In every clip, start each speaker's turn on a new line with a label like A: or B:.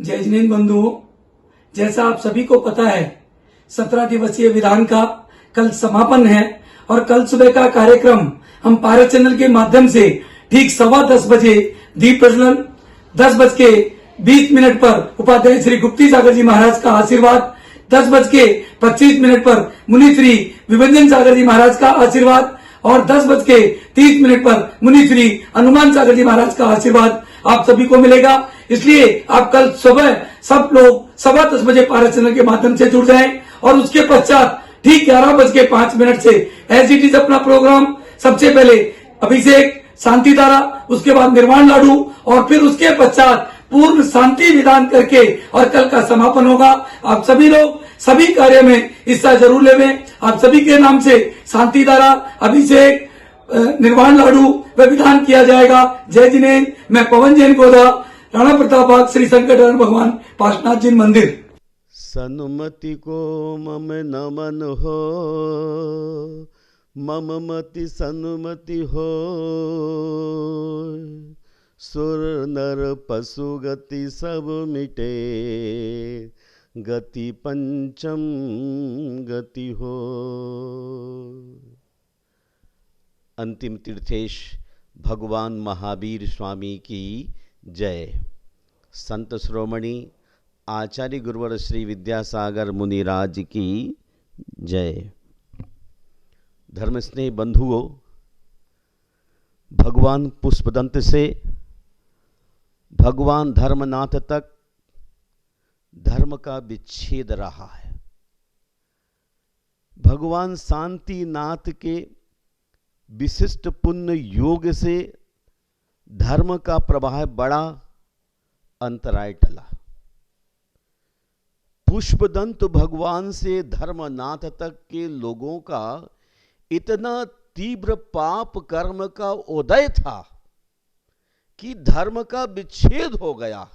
A: जय जिनेंद्र बंधुओं, जैसा आप सभी को पता है 17 दिवसीय विधान का कल समापन है और कल सुबह का कार्यक्रम हम पारस चैनल के माध्यम से ठीक 10:15 बजे दीप प्रज्वलन, 10:20 पर उपाध्याय श्री गुप्ती सागर जी महाराज का आशीर्वाद, 10:25 पर मुनि श्री विभंजन सागर जी महाराज का आशीर्वाद और 10:30 पर मुनि श्री हनुमान सागर जी महाराज का आशीर्वाद आप सभी को मिलेगा। इसलिए आप कल सुबह सब लोग 10:15 बजे पारस चैनल के माध्यम से जुड़ जाएं और उसके पश्चात ठीक 11:05 से एज इट इज अपना प्रोग्राम, सबसे पहले अभिषेक शांति धारा, उसके बाद निर्वाण लाडू और फिर उसके पश्चात पूर्ण शांति विधान करके और कल का समापन होगा। आप सभी लोग सभी कार्य में हिस्सा जरूर लेवें। आप सभी के नाम से शांति धारा, अभिषेक, निर्वाण लाडू व विधान किया जाएगा। जय जिनेंद्र। मैं पवन जैन गोदा, राणा प्रताप बाग, श्री संकटहरण भगवान पार्श्वनाथ जी मंदिर।
B: सनुमति को मम नमन हो, मम मति सनुमति हो। सुर नर पशु गति सब मिटे, गति पंचम गति हो। अंतिम तीर्थेश भगवान महावीर स्वामी की जय। संत श्रोमणी आचार्य गुरुवर श्री विद्यासागर मुनिराज की जय। धर्मस्नेह बंधुओं, भगवान पुष्पदंत से भगवान धर्मनाथ तक धर्म का विच्छेद रहा है। भगवान शांतिनाथ के विशिष्ट पुण्य योग से धर्म का प्रवाह बड़ा अंतराय टला। पुष्पदंत भगवान से धर्मनाथ तक के लोगों का इतना तीव्र पाप कर्म का उदय था कि धर्म का विच्छेद हो गया।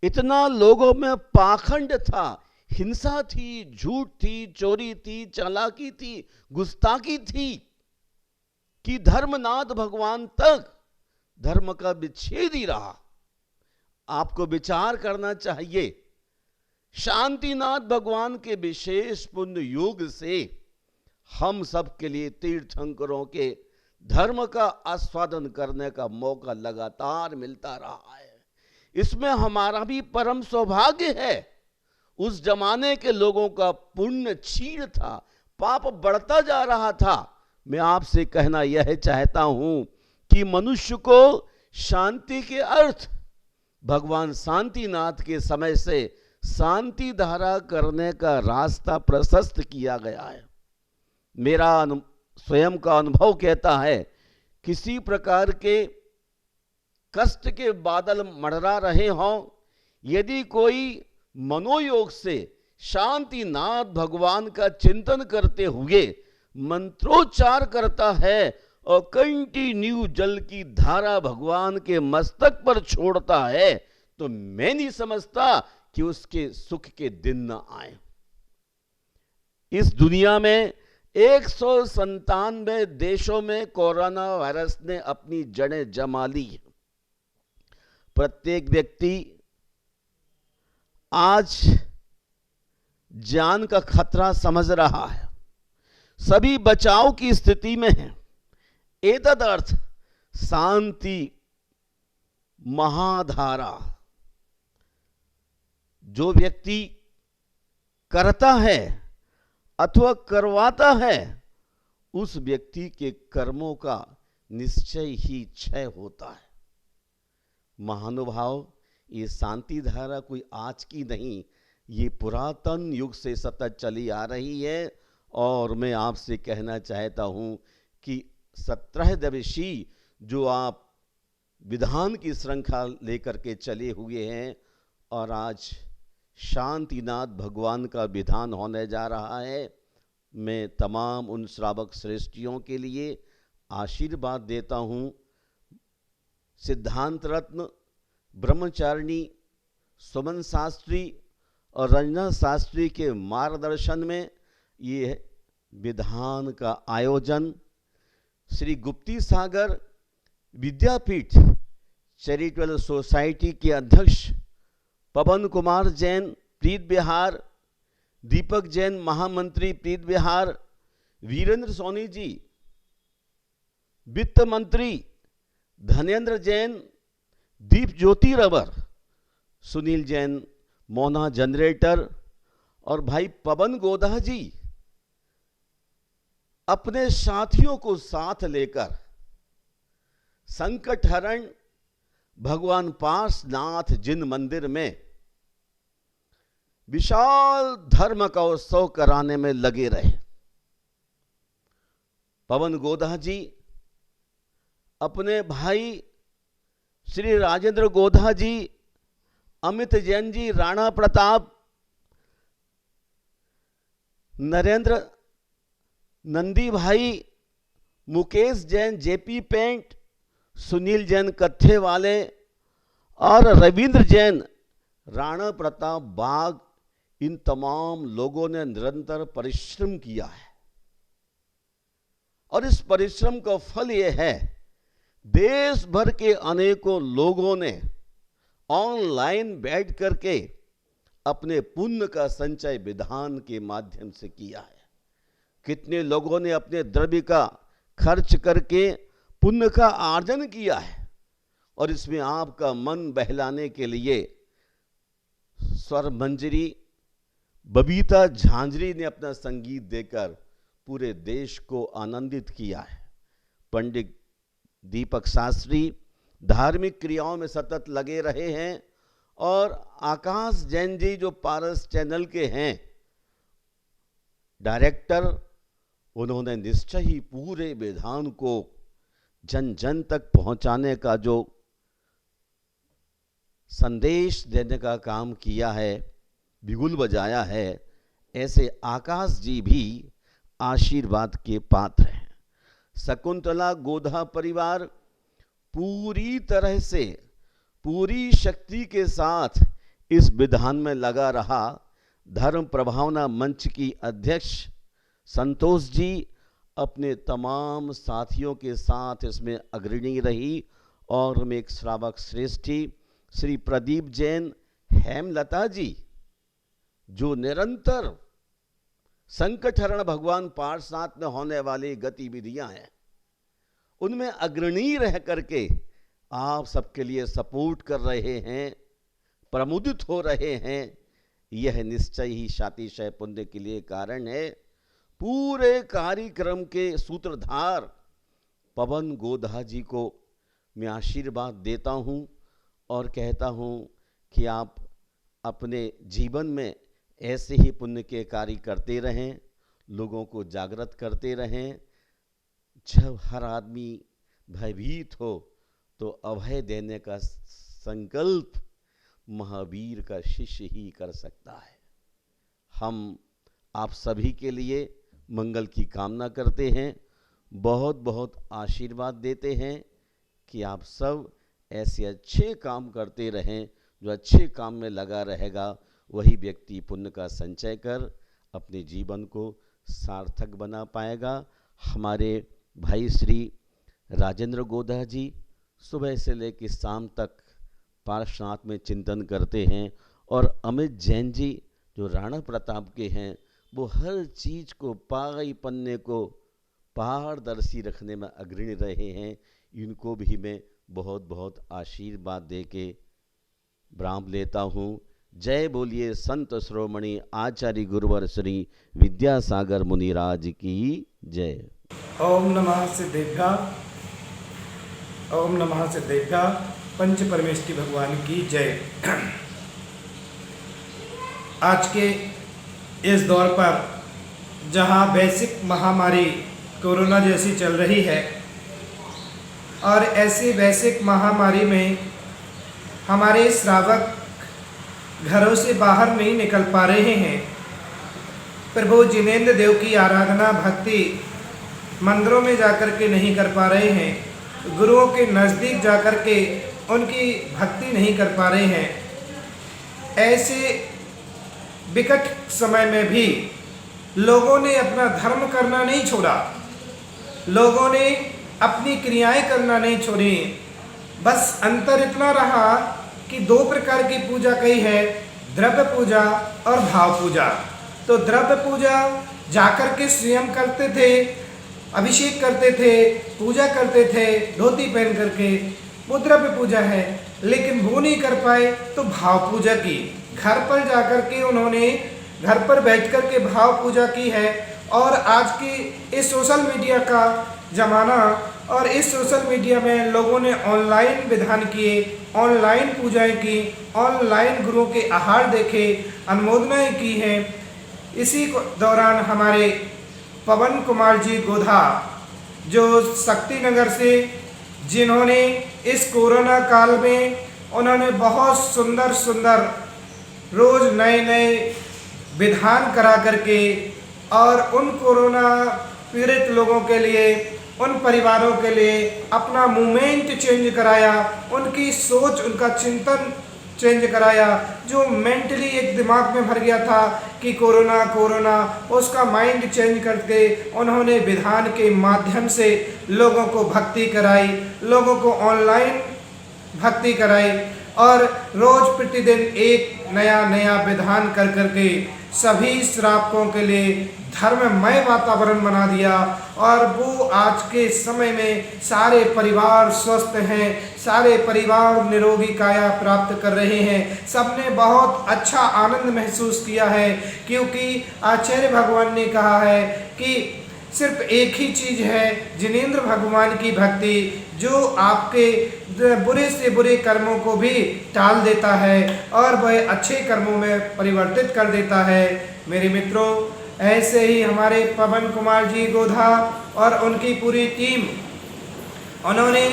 B: इतना लोगों में पाखंड था, हिंसा थी, झूठ थी, चोरी थी, चालाकी थी, गुस्ताखी थी कि धर्मनाथ भगवान तक धर्म का विच्छेद ही रहा। आपको विचार करना चाहिए, शांतिनाथ भगवान के विशेष पुण्य योग से हम सब के लिए तीर्थंकरों के धर्म का आस्वादन करने का मौका लगातार मिलता रहा है। इसमें हमारा भी परम सौभाग्य है। उस जमाने के लोगों का पुण्य क्षीण था, पाप बढ़ता जा रहा था। मैं आपसे कहना यह चाहता हूं कि मनुष्य को शांति के अर्थ भगवान शांतिनाथ के समय से शांति धारा करने का रास्ता प्रशस्त किया गया है। मेरा स्वयं का अनुभव कहता है, किसी प्रकार के कष्ट के बादल मंडरा रहे हों, यदि कोई मनोयोग से शांतिनाथ भगवान का चिंतन करते हुए मंत्रोच्चार करता है और कंटिन्यू जल की धारा भगवान के मस्तक पर छोड़ता है, तो मैं नहीं समझता कि उसके सुख के दिन न आए। इस दुनिया में 197 देशों में कोरोना वायरस ने अपनी जड़ें जमा ली। प्रत्येक व्यक्ति आज जान का खतरा समझ रहा है, सभी बचाव की स्थिति में है। एतदर्थ शांति महाधारा जो व्यक्ति करता है अथवा करवाता है, उस व्यक्ति के कर्मों का निश्चय ही क्षय होता है। महानुभाव, ये शांति धारा कोई आज की नहीं, ये पुरातन युग से सतत चली आ रही है। और मैं आपसे कहना चाहता हूं कि 17 दिवसीय जो आप विधान की श्रृंखला लेकर के चले हुए हैं और आज शांतिनाथ भगवान का विधान होने जा रहा है, मैं तमाम उन श्रावक श्रेष्ठियों के लिए आशीर्वाद देता हूं। सिद्धांत रत्न ब्रह्मचारिणी सुमन शास्त्री और रंजना शास्त्री के मार्गदर्शन में ये विधान का आयोजन श्री गुप्ती सागर विद्यापीठ चैरिटेबल सोसाइटी के अध्यक्ष पवन कुमार जैन प्रीत बिहार, दीपक जैन महामंत्री प्रीत बिहार, वीरेंद्र सोनी जी वित्त मंत्री, धनेन्द्र जैन दीप ज्योति रबर, सुनील जैन मोना जनरेटर और भाई पवन गोधा जी अपने साथियों को साथ लेकर संकट हरण भगवान पार्श्वनाथ जिन मंदिर में विशाल धर्म का उत्सव कराने में लगे रहे। पवन गोधा जी अपने भाई श्री राजेंद्र गोधा जी, अमित जैन जी राणा प्रताप, नरेंद्र नंदी भाई, मुकेश जैन जेपी पेंट, सुनील जैन कत्थे वाले और रविंद्र जैन राणा प्रताप बाग, इन तमाम लोगों ने निरंतर परिश्रम किया है और इस परिश्रम का फल यह है, देश भर के अनेकों लोगों ने ऑनलाइन बैठ करके अपने पुण्य का संचय विधान के माध्यम से किया है। कितने लोगों ने अपने द्रव्य का खर्च करके पुण्य का आर्जन किया है और इसमें आपका मन बहलाने के लिए स्वर मंजरी बबीता झांझरी ने अपना संगीत देकर पूरे देश को आनंदित किया है। पंडित दीपक शास्त्री धार्मिक क्रियाओं में सतत लगे रहे हैं और आकाश जैन जी जो पारस चैनल के हैं डायरेक्टर, उन्होंने निश्चय ही पूरे विधान को जन जन तक पहुंचाने का जो संदेश देने का काम किया है, बिगुल बजाया है, ऐसे आकाश जी भी आशीर्वाद के पात्र हैं। शकुंतला गोधा परिवार पूरी तरह से पूरी शक्ति के साथ इस विधान में लगा रहा। धर्म प्रभावना मंच की अध्यक्ष संतोष जी अपने तमाम साथियों के साथ इसमें अग्रणी रही और में एक श्रावक श्रेष्ठी श्री प्रदीप जैन, हेमलता जी जो निरंतर संकट हरण भगवान पार्श्वनाथ में होने वाली गतिविधियां हैं उनमें अग्रणी रह करके आप सबके लिए सपोर्ट कर रहे हैं, प्रमुदित हो रहे हैं। यह निश्चय ही शातिशय पुण्य के लिए कारण है। पूरे कार्यक्रम के सूत्रधार पवन गोधा जी को मैं आशीर्वाद देता हूं और कहता हूं कि आप अपने जीवन में ऐसे ही पुण्य के कार्य करते रहें, लोगों को जागृत करते रहें। जब हर आदमी भयभीत हो तो अभय देने का संकल्प महावीर का शिष्य ही कर सकता है। हम आप सभी के लिए मंगल की कामना करते हैं, बहुत बहुत आशीर्वाद देते हैं कि आप सब ऐसे अच्छे काम करते रहें। जो अच्छे काम में लगा रहेगा वही व्यक्ति पुण्य का संचय कर अपने जीवन को सार्थक बना पाएगा। हमारे भाई श्री राजेंद्र गोधा जी सुबह से लेकर शाम तक पार्श्वनाथ में चिंतन करते हैं और अमित जैन जी जो राणा प्रताप के हैं वो हर चीज़ को पाई पन्ने को पारदर्शी रखने में अग्रणी रहे हैं। इनको भी मैं बहुत बहुत आशीर्वाद दे के विराम लेता हूँ। जय बोलिए संत श्रोमणी आचार्य गुरुवर श्री विद्यासागर मुनिराज की जय।
C: ओम नमः सिद्धेभ्यः, ओम नमः सिद्धेभ्यः, पंच परमेष्टि भगवान की जय। आज के इस दौर पर जहां वैश्विक महामारी कोरोना जैसी चल रही है और ऐसी वैश्विक महामारी में हमारे श्रावक घरों से बाहर नहीं निकल पा रहे हैं, प्रभु जिनेंद्र देव की आराधना भक्ति मंदिरों में जाकर के नहीं कर पा रहे हैं, गुरुओं के नज़दीक जाकर के उनकी भक्ति नहीं कर पा रहे हैं। ऐसे विकट समय में भी लोगों ने अपना धर्म करना नहीं छोड़ा, लोगों ने अपनी क्रियाएं करना नहीं छोड़ी। बस अंतर इतना रहा कि दो प्रकार की पूजा कही है, द्रव्य पूजा और भाव पूजा। तो द्रव्य पूजा जाकर के स्वयं करते थे, अभिषेक करते थे, पूजा करते थे धोती पहन करके, वो द्रव्य पूजा है। लेकिन वो नहीं कर पाए तो भाव पूजा की, घर पर जाकर के उन्होंने घर पर बैठ कर के भाव पूजा की है। और आज की इस सोशल मीडिया का ज़माना, और इस सोशल मीडिया में लोगों ने ऑनलाइन विधान किए, ऑनलाइन पूजाएं की, ऑनलाइन गुरुओं के आहार देखे, अनुमोदनाएं की हैं। इसी दौरान हमारे पवन कुमार जी गोधा, जो शक्ति नगर से, जिन्होंने इस कोरोना काल में उन्होंने बहुत सुंदर सुंदर रोज़ नए नए विधान करा करके और उन कोरोना पीड़ित लोगों के लिए, उन परिवारों के लिए अपना मूवमेंट चेंज कराया, उनकी सोच, उनका चिंतन चेंज कराया। जो मेंटली एक दिमाग में भर गया था कि कोरोना कोरोना, उसका माइंड चेंज करके उन्होंने विधान के माध्यम से लोगों को भक्ति कराई, लोगों को ऑनलाइन भक्ति कराई और रोज प्रतिदिन एक नया नया विधान कर करके सभी श्रावकों के लिए धर्ममय वातावरण बना दिया। और वो आज के समय में सारे परिवार स्वस्थ हैं, सारे परिवार निरोगी काया प्राप्त कर रहे हैं। सबने बहुत अच्छा आनंद महसूस किया है, क्योंकि आचार्य भगवान ने कहा है कि सिर्फ एक ही चीज़ है, जिनेंद्र भगवान की भक्ति, जो आपके बुरे से बुरे कर्मों को भी टाल देता है और वह अच्छे कर्मों में परिवर्तित कर देता है। मेरे मित्रों, ऐसे ही हमारे पवन कुमार जी गोधा और उनकी पूरी टीम, उन्होंने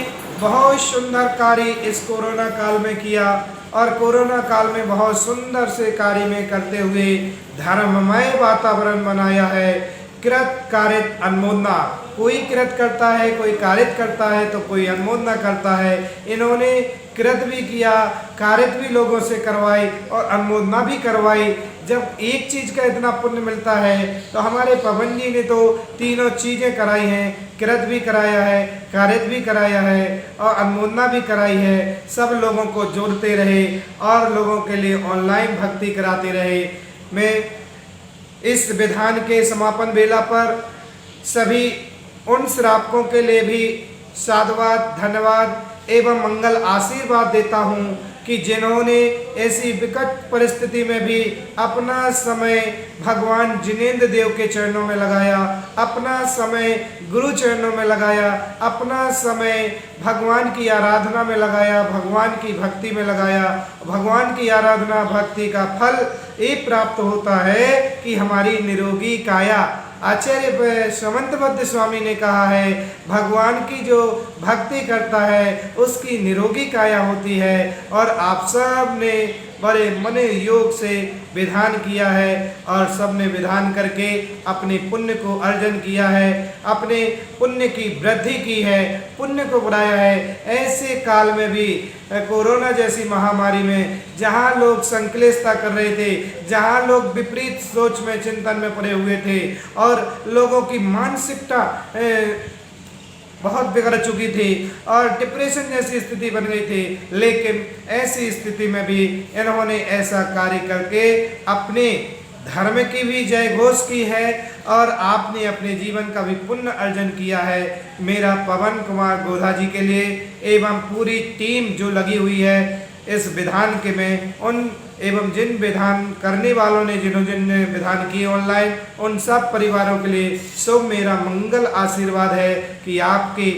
C: बहुत सुंदर कार्य इस कोरोना काल में किया और कोरोना काल में बहुत सुंदर से कार्य में करते हुए धर्ममय वातावरण बनाया है। कृत कारित अनुमोदना, कोई कृत करता है, कोई कारित करता है तो कोई अनुमोदना करता है। इन्होंने कृत भी किया, कारित भी लोगों से करवाई और अनुमोदना भी करवाई। जब एक चीज़ का इतना पुण्य मिलता है तो हमारे पवन जी ने तो तीनों चीज़ें कराई हैं, कृत भी कराया है, कारित भी कराया है और अनुमोदना भी कराई है। सब लोगों को जोड़ते रहे और लोगों के लिए ऑनलाइन भक्ति कराते रहे। मैं इस विधान के समापन बेला पर सभी उन श्रावकों के लिए भी साधुवाद, धन्यवाद एवं मंगल आशीर्वाद देता हूँ कि जिन्होंने ऐसी विकट परिस्थिति में भी अपना समय भगवान जिनेंद्र देव के चरणों में लगाया, अपना समय गुरु चरणों में लगाया, अपना समय भगवान की आराधना में लगाया, भगवान की भक्ति में लगाया। भगवान की आराधना भक्ति का फल ये प्राप्त होता है कि हमारी निरोगी काया। आचार्य समंतबद्ध स्वामी ने कहा है, भगवान की जो भक्ति करता है उसकी निरोगी काया होती है। और आप सब ने बड़े मन योग से विधान किया है और सब ने विधान करके अपने पुण्य को अर्जन किया है, अपने पुण्य की वृद्धि की है, पुण्य को बढ़ाया है। ऐसे काल में भी कोरोना जैसी महामारी में जहाँ लोग संक्लेशता कर रहे थे, जहाँ लोग विपरीत सोच में, चिंतन में पड़े हुए थे और लोगों की मानसिकता बहुत बिगड़ चुकी थी और डिप्रेशन जैसी स्थिति बन गई थी, लेकिन ऐसी स्थिति में भी इन्होंने ऐसा कार्य करके अपने धर्म की भी जय घोष की है और आपने अपने जीवन का भी पुण्य अर्जन किया है। मेरा पवन कुमार गोधा जी के लिए एवं पूरी टीम जो लगी हुई है इस विधान के में, उन एवं जिन विधान करने वालों ने जिन्होंने विधान किए ऑनलाइन, उन सब परिवारों के लिए शुभ मेरा मंगल आशीर्वाद है कि आपकी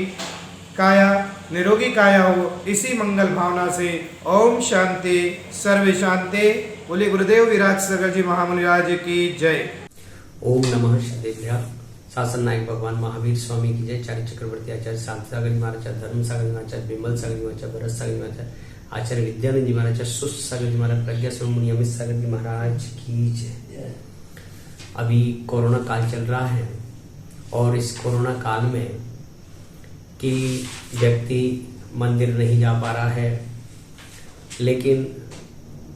C: काया निरोगी काया हो। इसी मंगल भावना से ओम शांति सर्व शांति। बोले गुरुदेव विराज सागर जी महामुनि राज की जय।
D: ओम नमः शिवाय। शासन नायक भगवान महावीर स्वामी की जय। चार्य चक्रवर्ती आचार्य शांति सागर जी महाराज, धर्म सागर जी महाराज, विमल सागर जी महाराज, भरत सागर जी महाराज, आचार्य विद्यानंद जी महाराज, सुस्त सागर जी महाराज, प्रज्ञा स्वयं अमित सागर जी महाराज की जय। अभी कोरोना काल चल रहा है और इस कोरोना काल में कि व्यक्ति मंदिर नहीं जा पा रहा है, लेकिन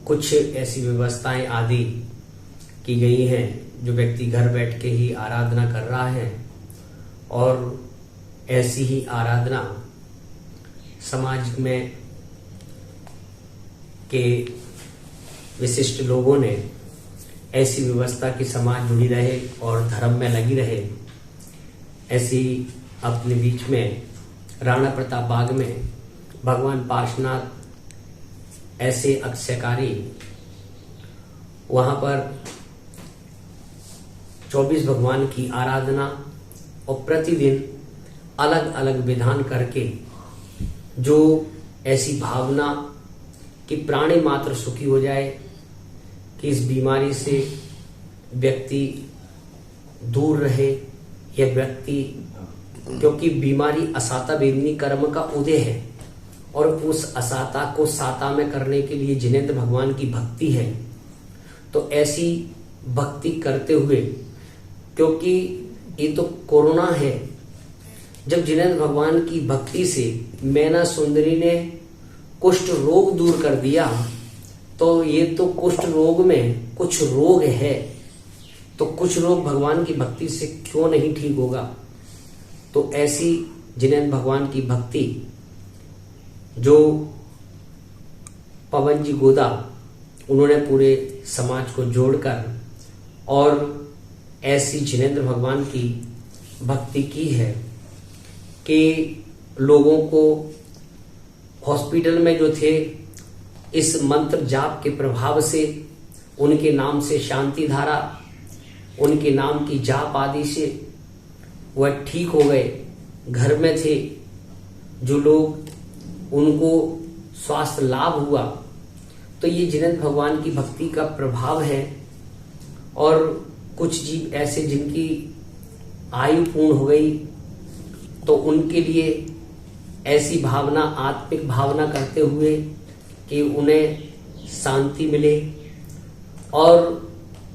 D: कुछ ऐसी व्यवस्थाएं आदि की गई हैं जो व्यक्ति घर बैठ के ही आराधना कर रहा है और ऐसी ही आराधना समाज में के विशिष्ट लोगों ने ऐसी व्यवस्था की समाज जुड़ी रहे और धर्म में लगी रहे, ऐसी अपने बीच में राणा प्रताप बाग में भगवान पार्श्वनाथ ऐसे अक्षयकारी वहां पर 24 भगवान की आराधना और प्रतिदिन अलग अलग विधान करके जो ऐसी भावना कि प्राणी मात्र सुखी हो जाए, कि इस बीमारी से व्यक्ति दूर रहे, यह व्यक्ति, क्योंकि बीमारी असाता वेदनी कर्म का उदय है और उस असाता को साता में करने के लिए जिनेंद्र भगवान की भक्ति है। तो ऐसी भक्ति करते हुए, क्योंकि ये तो कोरोना है, जब जिनेंद्र भगवान की भक्ति से मैना सुंदरी ने कुष्ठ रोग दूर कर दिया, तो ये तो कुष्ठ रोग में कुछ रोग है, तो कुछ रोग भगवान की भक्ति से क्यों नहीं ठीक होगा। तो ऐसी जिनेंद्र भगवान की भक्ति जो पवन जी गोदा उन्होंने पूरे समाज को जोड़कर और ऐसी जिनेंद्र भगवान की भक्ति की है कि लोगों को हॉस्पिटल में जो थे इस मंत्र जाप के प्रभाव से, उनके नाम से शांति धारा, उनके नाम की जाप आदि से वह ठीक हो गए। घर में थे जो लोग, उनको स्वास्थ्य लाभ हुआ। तो ये जिनेंद्र भगवान की भक्ति का प्रभाव है। और कुछ जीव ऐसे जिनकी आयु पूर्ण हो गई, तो उनके लिए ऐसी भावना, आत्मिक भावना करते हुए कि उन्हें शांति मिले और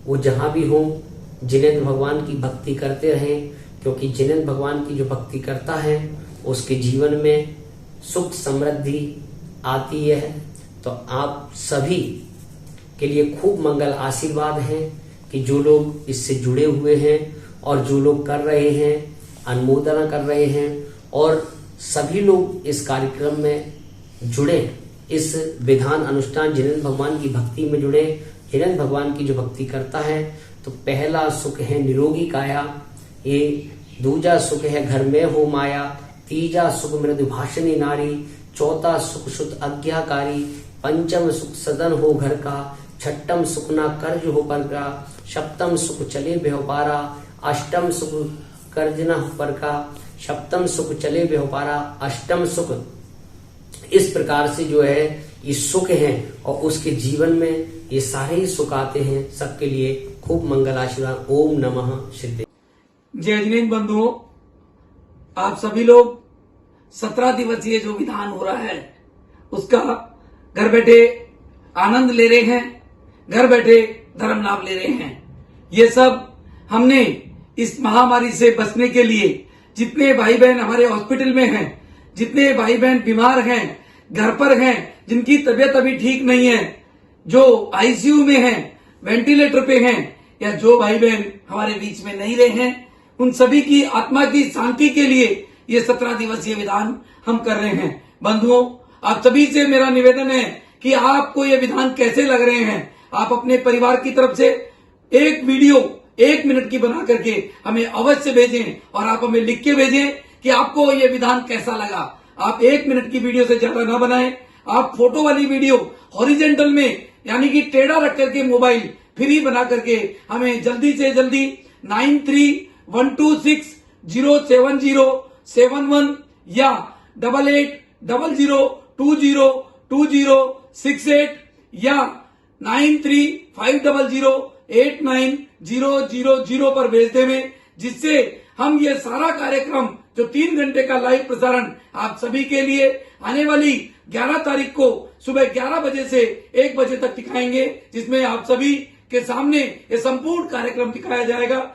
D: वो जहां भी हो जिनेंद्र भगवान की भक्ति करते रहें, क्योंकि जिनेंद्र भगवान की जो भक्ति करता है उसके जीवन में सुख समृद्धि आती है। तो आप सभी के लिए खूब मंगल आशीर्वाद है कि जो लोग इससे जुड़े हुए हैं और जो लोग कर रहे हैं, अनुमोदना कर रहे हैं, और सभी लोग इस कार्यक्रम में जुड़े, इस विधान अनुष्ठान जिनेंद्र भगवान की भक्ति में जुड़े। जिनेंद्र भगवान की जो भक्ति करता है तो पहला सुख है निरोगी काया, ये दूजा सुख है घर में हो माया, तीजा सुख मृदु भाषणी नारी, चौथा सुख शुद्ध आज्ञाकारी, पंचम सुख सदन हो घर का, छठम सुख ना कर्ज हो पर का, सप्तम सुख चले व्यापारा, अष्टम सुख कर्ज न हो पर का, सप्तम सुख चले व्यापारा, अष्टम सुख। इस प्रकार से जो है ये सुख है और उसके जीवन में ये सारे ही सुख आते हैं। सबके लिए खूब मंगल आशीर्वाद। ओम नमः सिद्धे।
A: जय जिनेंद्र बंधुओं, आप सभी लोग 17 दिवसीय जो विधान हो रहा है उसका घर बैठे आनंद ले रहे हैं, घर बैठे धर्म लाभ ले रहे हैं। ये सब हमने इस महामारी से बचने के लिए, जितने भाई बहन हमारे हॉस्पिटल में हैं, जितने भाई बहन बीमार हैं, घर पर हैं, जिनकी तबीयत अभी ठीक नहीं है, जो आईसीयू में हैं, वेंटिलेटर पे हैं, या जो भाई बहन हमारे बीच में नहीं रहे हैं, उन सभी की आत्मा की शांति के लिए ये 17 दिवसीय विधान हम कर रहे हैं। बंधुओं, आप सभी से मेरा निवेदन है कि आपको ये विधान कैसे लग रहे हैं, आप अपने परिवार की तरफ से एक वीडियो 1 मिनट की बना करके हमें अवश्य भेजें और आप हमें लिख के भेजें कि आपको ये विधान कैसा लगा। आप 1 मिनट की वीडियो से ज्यादा ना बनाएं, आप फोटो वाली वीडियो हॉरिजेंटल में यानी कि टेढ़ा रख करके मोबाइल फ्री बना करके हमें जल्दी से जल्दी 9312607071 या 8800202068 या 9350089000 पर भेज देवें, जिससे हम ये सारा कार्यक्रम जो 3 घंटे का लाइव प्रसारण आप सभी के लिए आने वाली 11 तारीख को सुबह 11 बजे से 1 बजे तक दिखाएंगे, जिसमें आप सभी के सामने ये संपूर्ण कार्यक्रम दिखाया जाएगा।